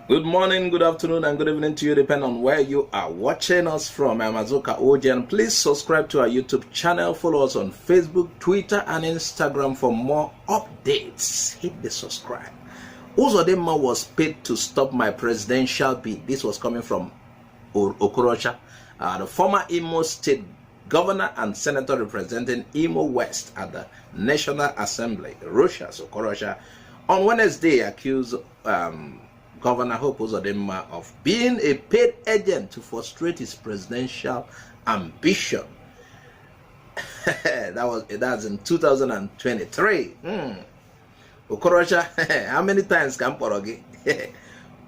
Good morning, good afternoon, and good evening to you, depending on where you are watching us from. I'm Azoka Oji, and please subscribe to our YouTube channel. Follow us on Facebook, Twitter, and Instagram for more updates. Hit the subscribe. Uzodimma was paid to stop my presidential bid. This was coming from Okorocha, the former Imo State Governor and Senator representing Imo West at the National Assembly, Rochas Okorocha, on Wednesday accused Governor Uzodimma of being a paid agent to frustrate his presidential ambition. That's in 2023. Okorocha, how many times can Porogi?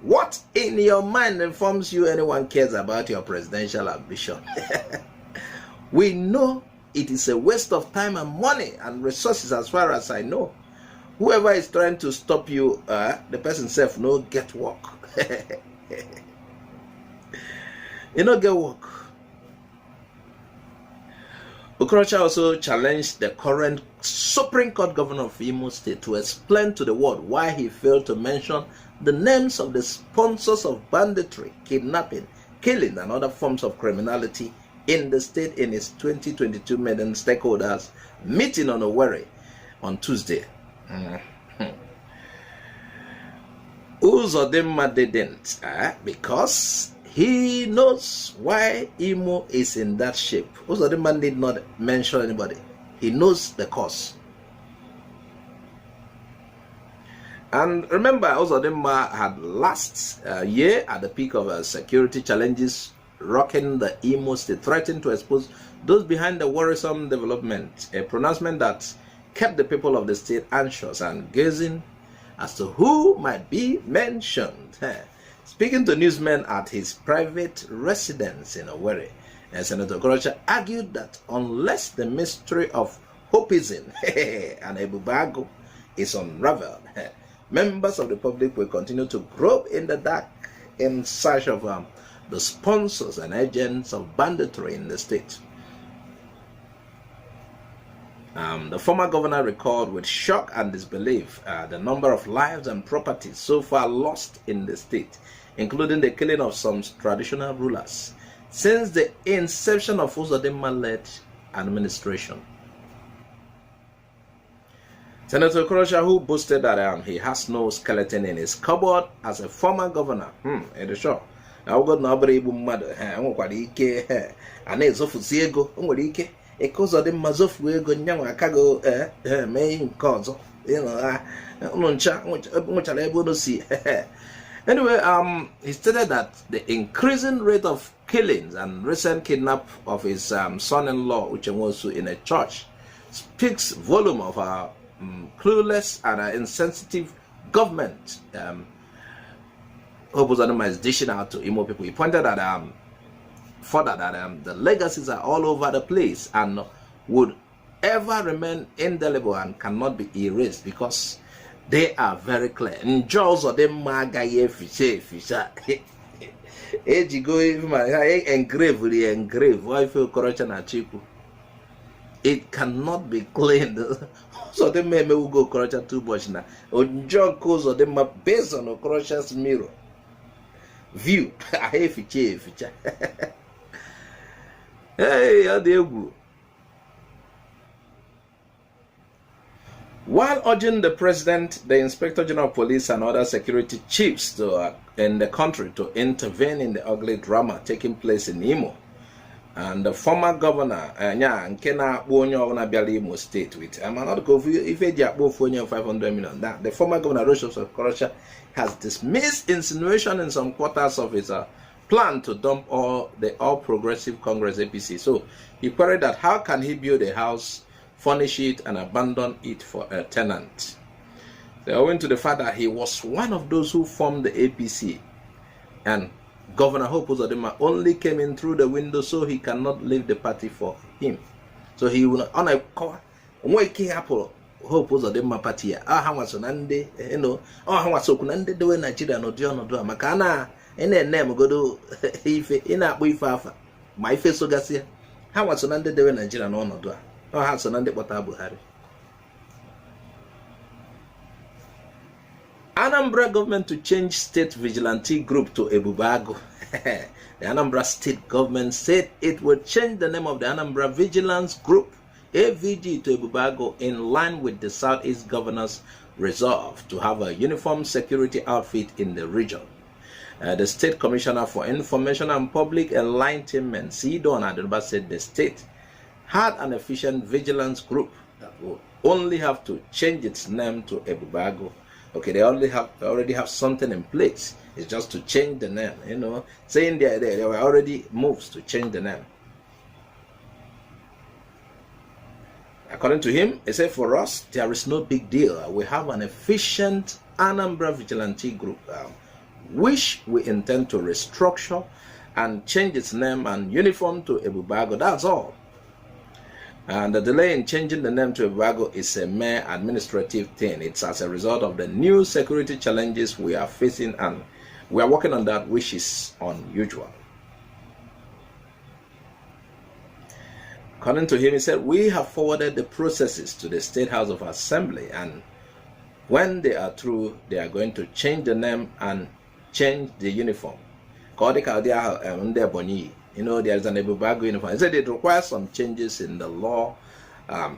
What in your mind informs you anyone cares about your presidential ambition? We know it is a waste of time and money and resources, as far as I know. Whoever is trying to stop you, the person self no get work. You know, get work. Okorocha also challenged the current Supreme Court Governor of Imo State to explain to the world why he failed to mention the names of the sponsors of banditry, kidnapping, killing, and other forms of criminality in the state in his 2022 maiden stakeholders meeting on Owerri on Tuesday. Uzodimma didn't, because he knows why Imo is in that shape. Uzodimma did not mention anybody. He knows the cause. And remember, Uzodimma had last year, at the peak of security challenges rocking the Imo State, threatened to expose those behind the worrisome development, a pronouncement that kept the people of the state anxious and gazing as to who might be mentioned. Speaking to newsmen at his private residence in Owerri, Senator Okorocha argued that unless the mystery of hopism and Ebubeagu is unraveled, members of the public will continue to grope in the dark in search of the sponsors and agents of banditry in the state. The former governor recalled with shock and disbelief the number of lives and properties so far lost in the state, including the killing of some traditional rulers since the inception of Uzodimma-led administration. Senator Okorocha, who boasted that he has no skeleton in his cupboard as a former governor, it is sure. Now got nobody able mad, Iyke, and it's off Ziego, Iyke. Uzodimma zofu ego nyanwa akago mee nke ọzọ, nwechara ebe ono si. Anyway, he stated that the increasing rate of killings and recent kidnap of his son-in-law Uche in a church speaks volume of our clueless and insensitive government. Uzodimma is dishing out to Imo people. He pointed at further that the legacies are all over the place and would ever remain indelible and cannot be erased because they are very clear. Uzodimma agaghị eficha ejigo engrave ife Okorocha na Chikwu. It cannot be cleaned. Uzodimma emewugo Okorocha too much na njọ nke Uzodimma based on Okorocha's mirror view. Eficha Hey, Adegu. While urging the president, the inspector general of police, and other security chiefs in the country to intervene in the ugly drama taking place in Imo, and the former governor, Nkena Biali Imo State, with I'm not go if they are both 500 million. That the former governor Rochas Okorocha has dismissed insinuation in some quarters of his plan to dump the All Progressive Congress APC. So he queried that how can he build a house, furnish it, and abandon it for a tenant? So owing to the fact that he was one of those who formed the APC, and Governor Uzodimma only came in through the window, so he cannot leave the party for him. So he will on a call. Uzodimma party. How much Nande, how much Okunande do in Nigeria no do Makana. Name go do ife ina akpọ ife afa ma ife sogasịa ha nwaso na ndị dewe Nigeria n'ọnọdụ a ha so na ndị kpọta Buhari Anambra government to change state vigilante group to Ebubeagu. The Anambra state government said it would change the name of the Anambra Vigilance Group, AVG, to Ebubeagu in line with the Southeast Governor's resolve to have a uniform security outfit in the region. The State Commissioner for Information and Public Enlightenment, Sidon Adonba, said the state had an efficient vigilance group that would only have to change its name to Ebubeagu. Okay, they already have something in place. It's just to change the name, you know, saying there were already moves to change the name. According to him, he said, for us, there is no big deal. We have an efficient Anambra vigilante group, which we intend to restructure and change its name and uniform to Ebubeagu. That's all. And the delay in changing the name to Ebubeagu is a mere administrative thing. It's as a result of the new security challenges we are facing, and we are working on that, which is unusual. According to him, he said, we have forwarded the processes to the State House of Assembly, and when they are through, they are going to change the name and change the uniform. Ebonyi, you know, there is an Ebubeagu uniform. He said it requires some changes in the law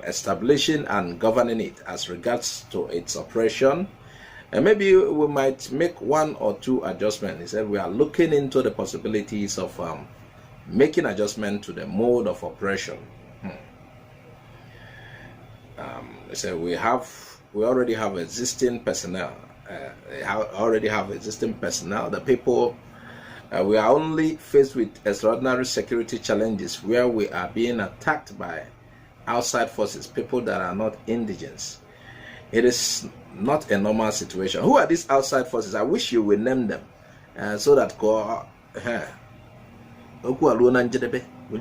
establishing and governing it as regards to its operation. And maybe we might make one or two adjustments. He said we are looking into the possibilities of making adjustment to the mode of operation. He said we already have existing personnel. The people, we are only faced with extraordinary security challenges where we are being attacked by outside forces, people that are not indigents. It is not a normal situation. Who are these outside forces? I wish you will name them so that will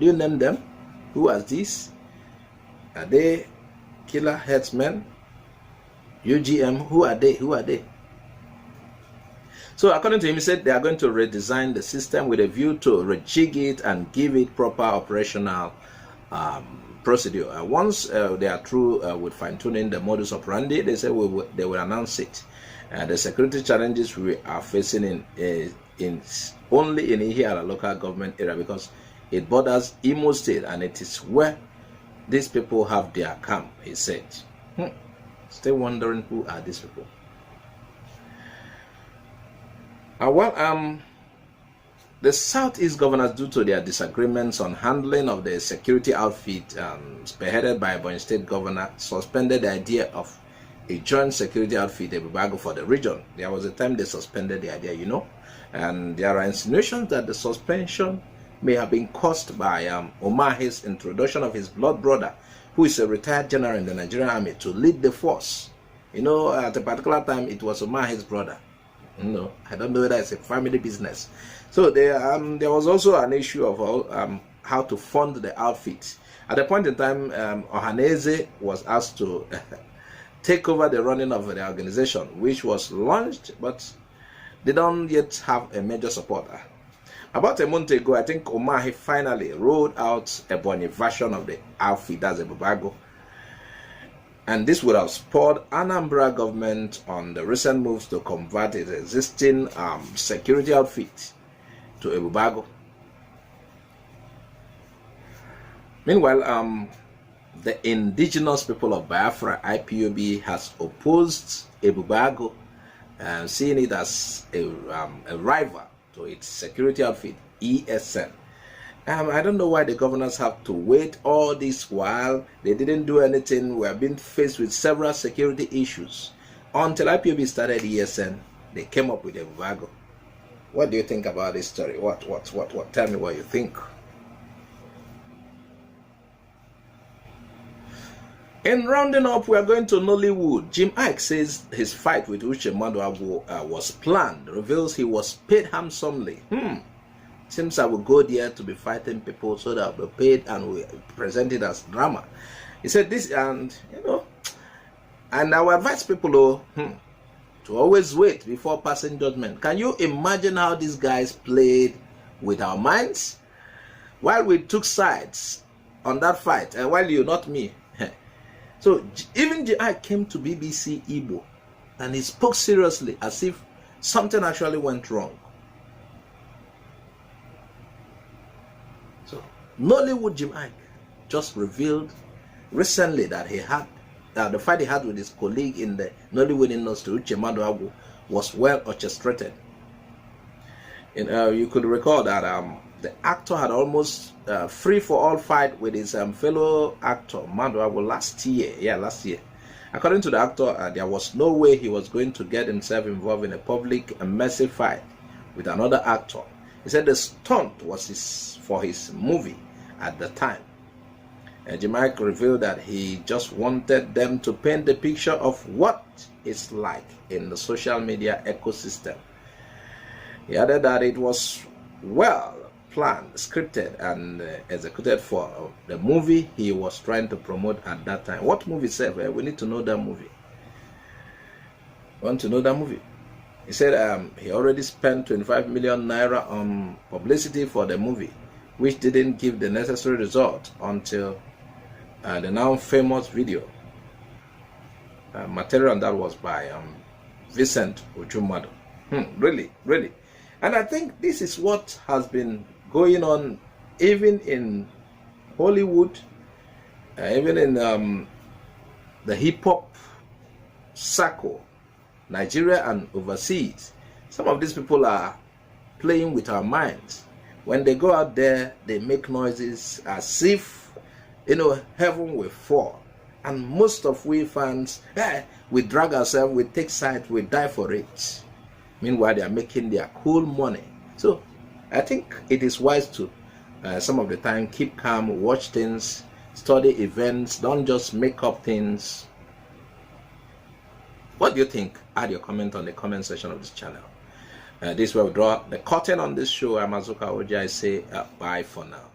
you name them? Who are these? Are they killer headsmen? UGM? Who are they? Who are they? So according to him, he said they are going to redesign the system with a view to rejig it and give it proper operational procedure. Once they are through with fine-tuning the modus operandi, they say they will announce it. The security challenges we are facing only in Iyke local government area, because it borders Imo State and it is where these people have their camp, he said. Still wondering who are these people. The Southeast governors, due to their disagreements on handling of the security outfit spearheaded by Ebonyi State Governor, suspended the idea of a joint security outfit, Ebubeagu, for the region. There was a time they suspended the idea, you know, and there are insinuations that the suspension may have been caused by Umahi's introduction of his blood brother, who is a retired general in the Nigerian Army, to lead the force. You know, at a particular time, it was Umahi's brother. No, I don't know whether it's a family business. So there was also an issue of how to fund the outfit. At a point in time, Ohaneze was asked to take over the running of the organization, which was launched, but they don't yet have a major supporter. About a month ago, I think Umahi finally rolled out a Ebonyi version of the outfit, that's Ebubeagu. And this would have spurred Anambra government on the recent moves to convert its existing security outfit to Ebubeagu. Meanwhile, the indigenous people of Biafra, IPOB, has opposed Ebubeagu, seeing it as a rival to its security outfit, ESN. I don't know why the governors have to wait all this while. They didn't do anything. We have been faced with several security issues. Until IPOB started ESN, they came up with Ebubeagu. What do you think about this story? What? Tell me what you think. In rounding up, we are going to Nollywood. Jim Iyke says his fight with Uche Maduagwu was planned. Reveals he was paid handsomely. Seems I will go there to be fighting people so that I'll be paid and we present it as drama. He said this, and you know, and I will advise people to always wait before passing judgment. Can you imagine how these guys played with our minds while we took sides on that fight, and while you, not me? So even I came to BBC Igbo And he spoke seriously as if something actually went wrong. So, Nollywood Jim Iyke just revealed recently that he had the fight he had with his colleague in the Nollywood industry, Uche Maduagwu, was well orchestrated. You could recall that the actor had almost free-for-all fight with his fellow actor Maduagwu last year. Yeah, last year. According to the actor, there was no way he was going to get himself involved in a public and messy fight with another actor. He said the stunt was for his movie at the time. Jim Iyke revealed that he just wanted them to paint the picture of what it's like in the social media ecosystem. He added that it was well planned, scripted, and executed for the movie he was trying to promote at that time. What movie, sir? We need to know that movie. Want to know that movie? He said he already spent 25 million naira on publicity for the movie, which didn't give the necessary result until the now famous video. Material that was by Vincent Ojumadu. Really. And I think this is what has been going on even in Hollywood, even in the hip-hop circle, Nigeria and overseas. Some of these people are playing with our minds. When they go out there, they make noises as if, heaven will fall. And most of we fans, we drag ourselves, we take sides, we die for it. Meanwhile, they are making their cool money. So, I think it is wise to, some of the time, keep calm, watch things, study events, don't just make up things. What do you think? Add your comment on the comment section of this channel. This will draw the curtain on this show. I'm Azuka Oji. I say bye for now.